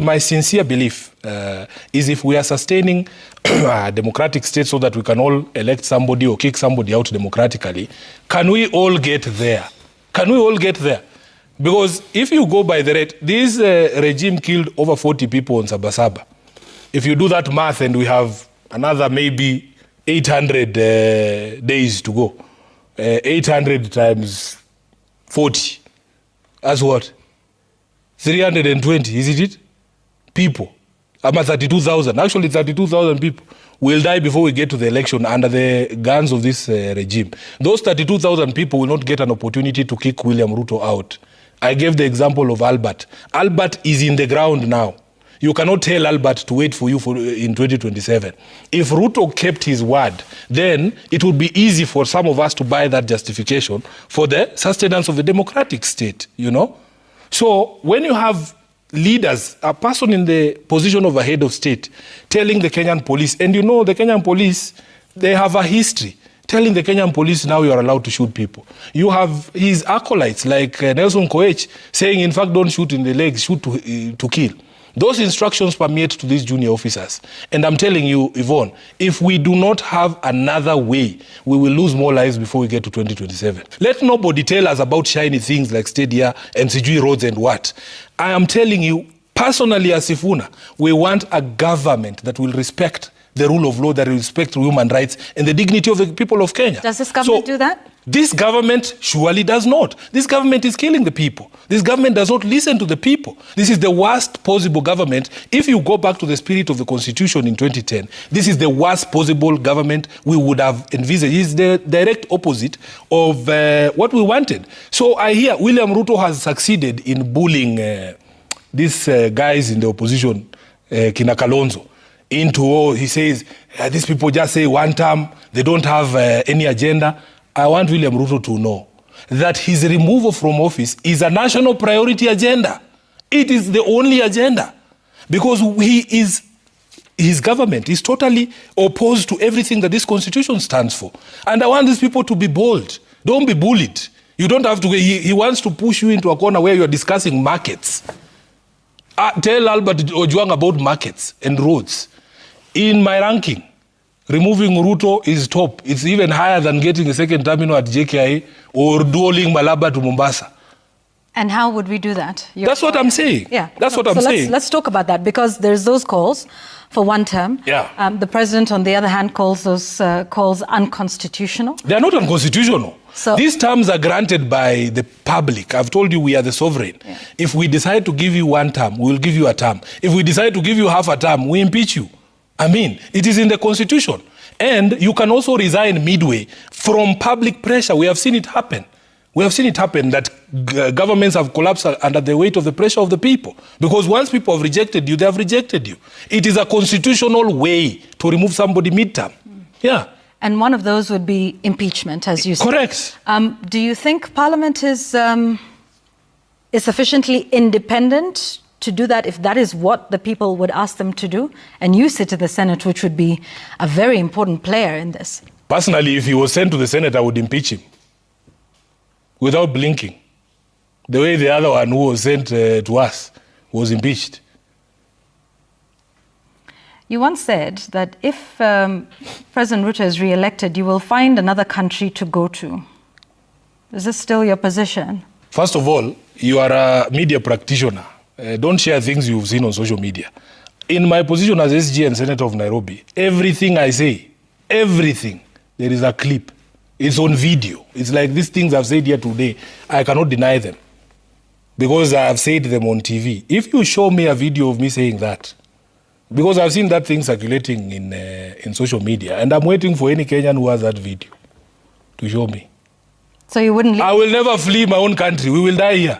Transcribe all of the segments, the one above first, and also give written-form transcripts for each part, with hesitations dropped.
My sincere belief is if we are sustaining a democratic state so that we can all elect somebody or kick somebody out democratically, can we all get there? Can we all get there? Because if you go by the rate, this regime killed over 40 people on Sabasaba. If you do that math and we have another maybe 800 days to go, 800 times 40, that's what? 320, isn't it? People. I'm at 32,000. Actually, 32,000 people will die before we get to the election under the guns of this regime. Those 32,000 people will not get an opportunity to kick William Ruto out. I gave the example of Albert. Albert is in the ground now. You cannot tell Albert to wait for you in 2027. If Ruto kept his word, then it would be easy for some of us to buy that justification for the sustenance of the democratic state, you know? So when you have leaders, a person in the position of a head of state telling the Kenyan police, and you know the Kenyan police, they have a history, telling the Kenyan police now you are allowed to shoot people. You have his acolytes like Nelson Koech saying, in fact, don't shoot in the legs, shoot to kill. Those instructions permeate to these junior officers. And I'm telling you, Yvonne, if we do not have another way, we will lose more lives before we get to 2027. Let nobody tell us about shiny things like Stadia and Sijui roads and what. I am telling you, personally as Sifuna, we want a government that will respect the rule of law, that will respect human rights and the dignity of the people of Kenya. Does this government do that? This government surely does not. This government is killing the people. This government does not listen to the people. This is the worst possible government. If you go back to the spirit of the Constitution in 2010, this is the worst possible government we would have envisaged. It's the direct opposite of what we wanted. So I hear William Ruto has succeeded in bullying these guys in the opposition, Kina Kalonzo, into, he says, these people just say one term, they don't have any agenda. I want William Ruto to know that his removal from office is a national priority agenda. It is the only agenda because his government is totally opposed to everything that this constitution stands for. And I want these people to be bold. Don't be bullied. You don't have to, he wants to push you into a corner where you're discussing markets. Tell Albert Ojwang about markets and roads. In my ranking, removing Ruto is top. It's even higher than getting a second terminal at JKI or dualing Malaba to Mombasa. And how would we do that? That's what I'm saying. Yeah. That's what I'm saying. Let's talk about that because there's those calls for one term. Yeah. The president, on the other hand, calls those calls unconstitutional. They are not unconstitutional. So, these terms are granted by the public. I've told you we are the sovereign. Yeah. If we decide to give you one term, we will give you a term. If we decide to give you half a term, we impeach you. I mean, it is in the Constitution. And you can also resign midway from public pressure. We have seen it happen. We have seen it happen that governments have collapsed under the weight of the pressure of the people. Because once people have rejected you, they have rejected you. It is a constitutional way to remove somebody midterm. Yeah. And one of those would be impeachment, as you said. Correct. Do you think Parliament is sufficiently independent to do that if that is what the people would ask them to do? And you sit in the Senate, which would be a very important player in this. Personally, if he was sent to the Senate, I would impeach him without blinking. The way the other one who was sent to us was impeached. You once said that if President Ruto is re-elected, you will find another country to go to. Is this still your position? First of all, you are a media practitioner. Don't share things you've seen on social media. In my position as SG and Senator of Nairobi, everything I say, everything, there is a clip. It's on video. It's like these things I've said here today, I cannot deny them because I've said them on TV. If you show me a video of me saying that, because I've seen that thing circulating in social media, and I'm waiting for any Kenyan who has that video to show me. So you wouldn't... I will never flee my own country. We will die here.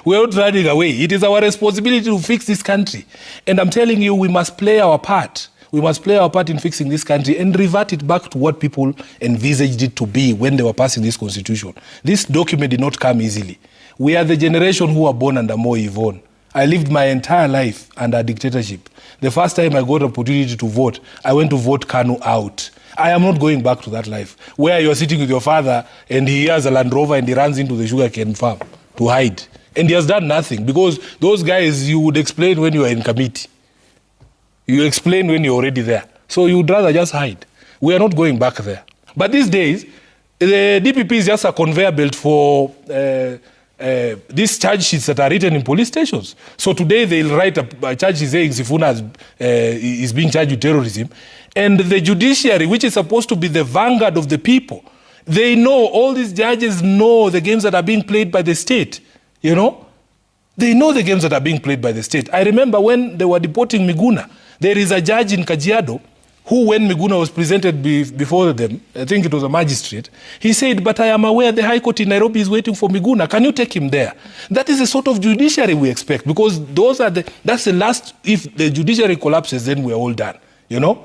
We're not running away. It is our responsibility to fix this country. And I'm telling you, we must play our part. We must play our part in fixing this country and revert it back to what people envisaged it to be when they were passing this constitution. This document did not come easily. We are the generation who were born under Moi Yvonne. I lived my entire life under a dictatorship. The first time I got an opportunity to vote, I went to vote Kanu out. I am not going back to that life, where you're sitting with your father and he has a Land Rover and he runs into the sugarcane farm to hide. And he has done nothing, because those guys, you would explain when you are in committee. You explain when you're already there. So you would rather just hide. We are not going back there. But these days, the DPP is just a conveyor belt for these charge sheets that are written in police stations. So today they'll write a charge sheet saying Sifuna is being charged with terrorism. And the judiciary, which is supposed to be the vanguard of the people, they know, all these judges know the games that are being played by the state, you know? They know the games that are being played by the state. I remember when they were deporting Miguna, there is a judge in Kajiado who, when Miguna was presented before them, I think it was a magistrate, he said, but I am aware the High Court in Nairobi is waiting for Miguna. Can you take him there? That is the sort of judiciary we expect, because that's the last, if the judiciary collapses, then we're all done, you know?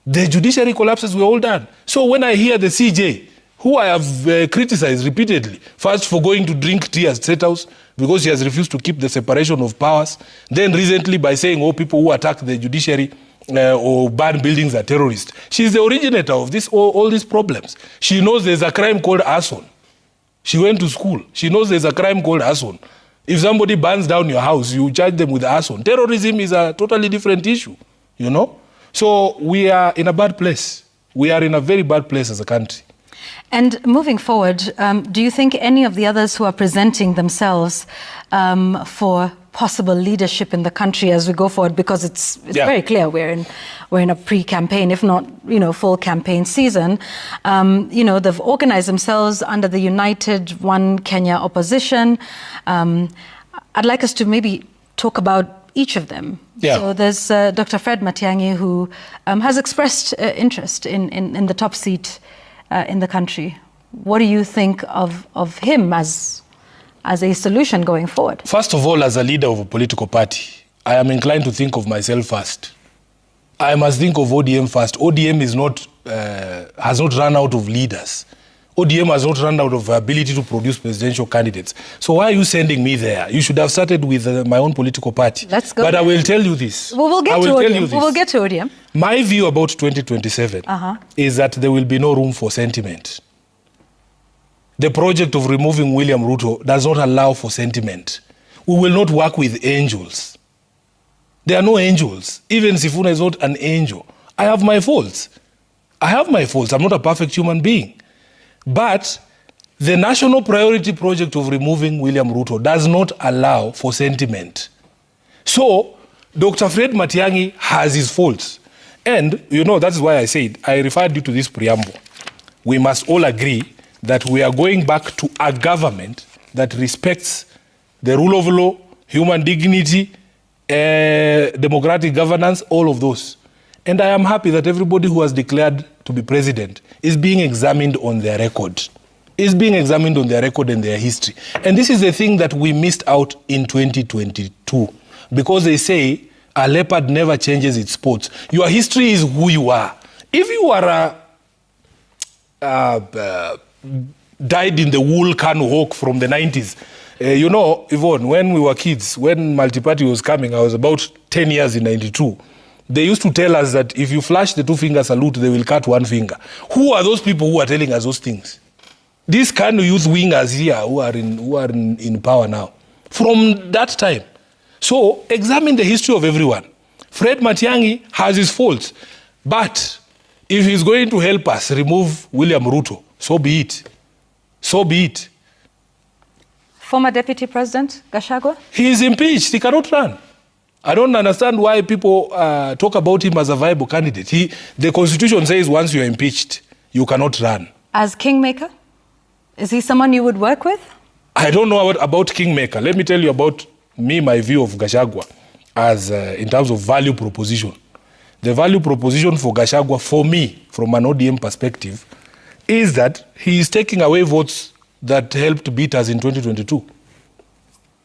The judiciary collapses, we're all done. So when I hear the CJ, who I have criticized repeatedly, first for going to drink tea at State House because he has refused to keep the separation of powers, then recently by saying, oh, people who attack the judiciary or ban buildings are terrorists. She's the originator of all these problems. She knows there's a crime called arson. She went to school. She knows there's a crime called arson. If somebody burns down your house, you charge them with arson. Terrorism is a totally different issue, you know? So we are in a bad place. We are in a very bad place as a country. And moving forward, do you think any of the others who are presenting themselves for possible leadership in the country as we go forward, because it's very clear we're in a pre-campaign, if not, you know, full campaign season, you know, they've organized themselves under the United One Kenya opposition. I'd like us to maybe talk about each of them. Yeah. So there's Dr. Fred Matiang'i, who has expressed interest in the top seat in the country. What do you think of him as a solution going forward? First of all, as a leader of a political party, I am inclined to think of myself first. I must think of ODM first. ODM has not run out of leaders. ODM has not run out of ability to produce presidential candidates. So why are you sending me there? You should have started with my own political party. Let's go. But I will tell you this. We'll get to ODM. We will get to ODM. My view about 2027 is that there will be no room for sentiment. The project of removing William Ruto does not allow for sentiment. We will not work with angels. There are no angels. Even Sifuna is not an angel. I have my faults. I'm not a perfect human being. But the national priority project of removing William Ruto does not allow for sentiment. So, Dr. Fred Matiang'i has his faults. And, you know, that's why I said, I referred you to this preamble. We must all agree that we are going back to a government that respects the rule of law, human dignity, democratic governance, all of those. And I am happy that everybody who has declared to be president is being examined on their record. Is being examined on their record and their history. And this is the thing that we missed out in 2022. Because they say a leopard never changes its spots. Your history is who you are. If you are died in the wool Kanu hawk from the 90s, you know, Yvonne, when we were kids, when multi-party was coming, I was about 10 years in 92. They used to tell us that if you flash the two-finger salute, they will cut one finger. Who are those people who are telling us those things? These kind of youth wingers here who are in power now. From that time. So, examine the history of everyone. Fred Matiang'i has his faults. But if he's going to help us remove William Ruto, so be it. So be it. Former Deputy President Gachagua? He is impeached. He cannot run. I don't understand why people talk about him as a viable candidate. The Constitution says once you're impeached, you cannot run. As Kingmaker? Is he someone you would work with? I don't know about Kingmaker. Let me tell you about my view of Gachagua as in terms of value proposition. The value proposition for Gachagua, for me, from an ODM perspective, is that he is taking away votes that helped beat us in 2022.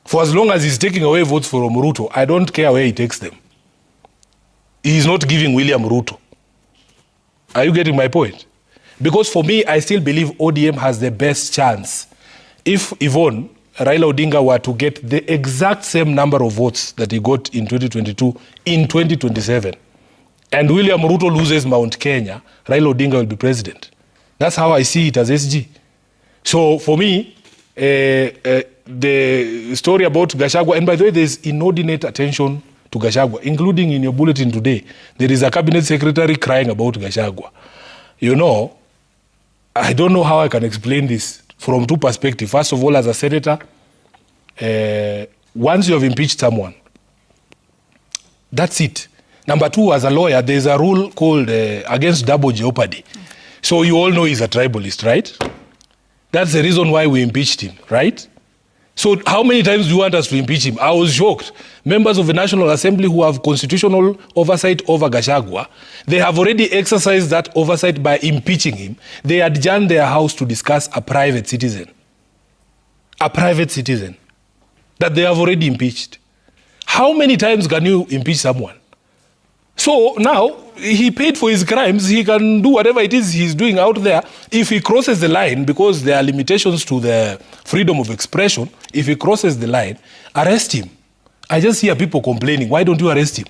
For as long as he's taking away votes from Ruto, I don't care where he takes them. He's not giving William Ruto. Are you getting my point? Because for me, I still believe ODM has the best chance. If Yvonne, Raila Odinga were to get the exact same number of votes that he got in 2022 in 2027, and William Ruto loses Mount Kenya, Raila Odinga will be president. That's how I see it as SG. So for me, the story about Gachagua, and by the way, there's inordinate attention to Gachagua, including in your bulletin today. There is a cabinet secretary crying about Gachagua. You know, I don't know how I can explain this from two perspectives. First of all, as a senator, once you have impeached someone, that's it. Number two, as a lawyer, there's a rule called against double jeopardy. So you all know he's a tribalist, right? That's the reason why we impeached him, right? So how many times do you want us to impeach him? I was shocked. Members of the National Assembly who have constitutional oversight over Gachagua, they have already exercised that oversight by impeaching him. They adjourned their house to discuss a private citizen. A private citizen that they have already impeached. How many times can you impeach someone? So now, he paid for his crimes. He can do whatever it is he's doing out there. If he crosses the line, because there are limitations to the freedom of expression, if he crosses the line, arrest him. I just hear people complaining, why don't you arrest him?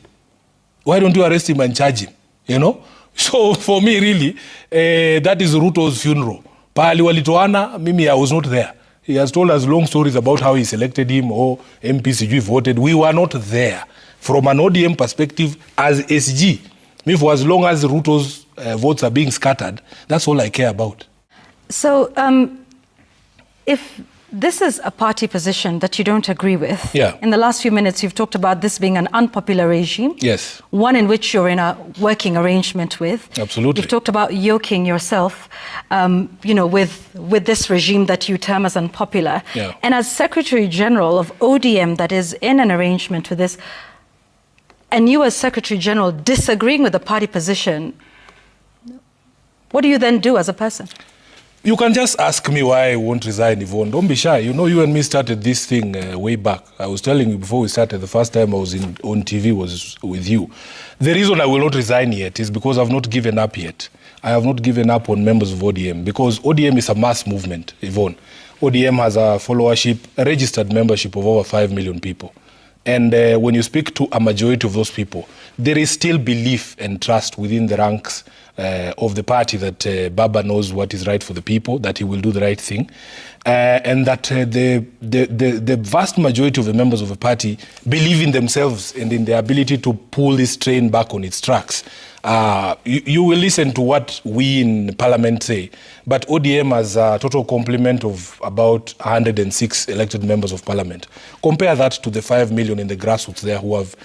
Why don't you arrest him and charge him? You know? So for me, really, that is Ruto's funeral. Pahali walitoana, mimi, I was not there. He has told us long stories about how he selected him or MPCG voted. We were not there. From an ODM perspective, as SG, me, for as long as Ruto's votes are being scattered, that's all I care about. So, if this is a party position that you don't agree with, yeah. In the last few minutes you've talked about this being an unpopular regime. Yes. One in which you're in a working arrangement with. Absolutely. You've talked about yoking yourself, with this regime that you term as unpopular. Yeah. And as Secretary General of ODM that is in an arrangement with this, and you as Secretary General disagreeing with the party position, what do you then do as a person? You can just ask me why I won't resign, Yvonne. Don't be shy. You know, you and me started this thing way back. I was telling you before we started, the first time I was on TV was with you. The reason I will not resign yet is because I've not given up yet. I have not given up on members of ODM, because ODM is a mass movement, Yvonne. ODM has a followership, a registered membership of over 5 million people. And when you speak to a majority of those people, there is still belief and trust within the ranks of the party that Baba knows what is right for the people, that he will do the right thing, and that the vast majority of the members of the party believe in themselves and in their ability to pull this train back on its tracks. You will listen to what we in Parliament say, but ODM has a total complement of about 106 elected members of Parliament. Compare that to the 5 million in the grassroots there who have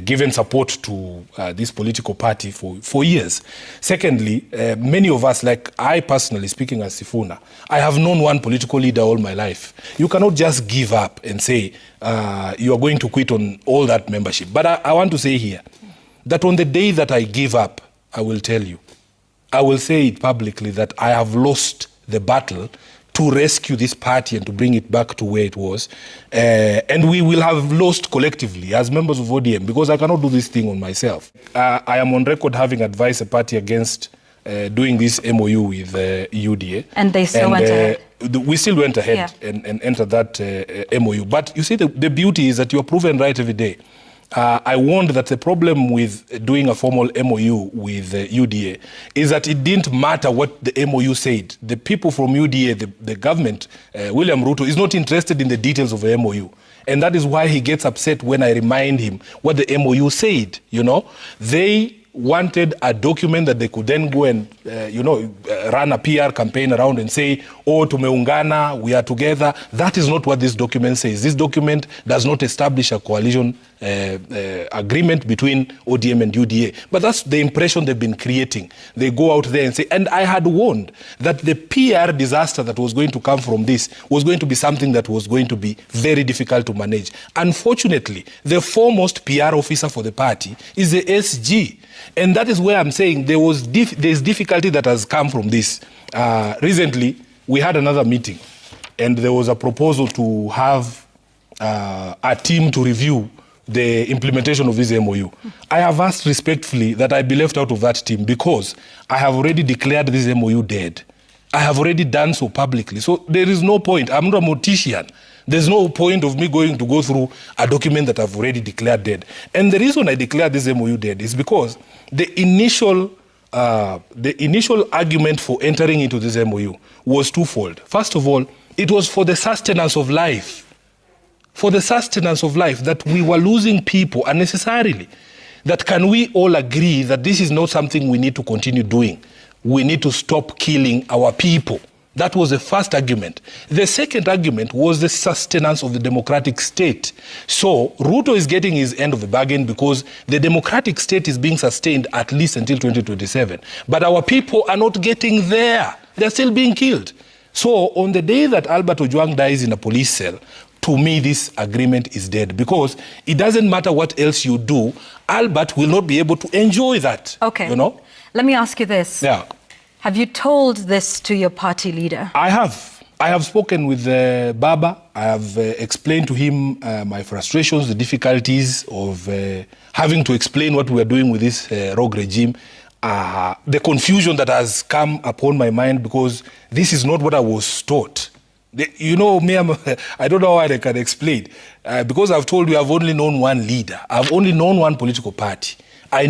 given support to this political party for years. Secondly, many of us, like I personally, speaking as Sifuna, I have known one political leader all my life. You cannot just give up and say you are going to quit on all that membership. But I want to say here, that on the day that I give up, I will tell you, I will say it publicly that I have lost the battle to rescue this party and to bring it back to where it was. And we will have lost collectively as members of ODM, because I cannot do this thing on myself. I am on record having advised the party against doing this MOU with UDA. And they still went ahead. We still went ahead, yeah, and entered that MOU. But you see, the beauty is that you are proven right every day. I warned that the problem with doing a formal MOU with UDA is that it didn't matter what the MOU said. The people from UDA, the government, William Ruto, is not interested in the details of the MOU. And that is why he gets upset when I remind him what the MOU said. You know, they wanted a document that they could then go and, run a PR campaign around and say, oh, tumeungana, we are together. That is not what this document says. This document does not establish a coalition agreement between ODM and UDA. But that's the impression they've been creating. They go out there and say, and I had warned that the PR disaster that was going to come from this was going to be something that was going to be very difficult to manage. Unfortunately, the foremost PR officer for the party is the SG. And that is where I'm saying there's difficulty that has come from this. Recently, we had another meeting, and there was a proposal to have a team to review the implementation of this MOU. I have asked respectfully that I be left out of that team, because I have already declared this MOU dead. I have already done so publicly. So there is no point. I'm not a mortician. There's no point of me going to go through a document that I've already declared dead. And the reason I declared this MOU dead is because the initial argument for entering into this MOU was twofold. First of all, it was for the sustenance of life. for the sustenance of life, that we were losing people unnecessarily. That can we all agree that this is not something we need to continue doing? We need to stop killing our people. That was the first argument. The second argument was the sustenance of the democratic state. So Ruto is getting his end of the bargain because the democratic state is being sustained at least until 2027. But our people are not getting there. They're still being killed. So on the day that Albert Ojwang dies in a police cell, to me, this agreement is dead, because it doesn't matter what else you do, Albert will not be able to enjoy that. Okay. You know? Let me ask you this. Yeah. Have you told this to your party leader? I have. I have spoken with Baba. I have explained to him my frustrations, the difficulties of having to explain what we are doing with this rogue regime, the confusion that has come upon my mind, because this is not what I was taught. You know, me, I don't know how I can explain. Because I've told you I've only known one leader. I've only known one political party. I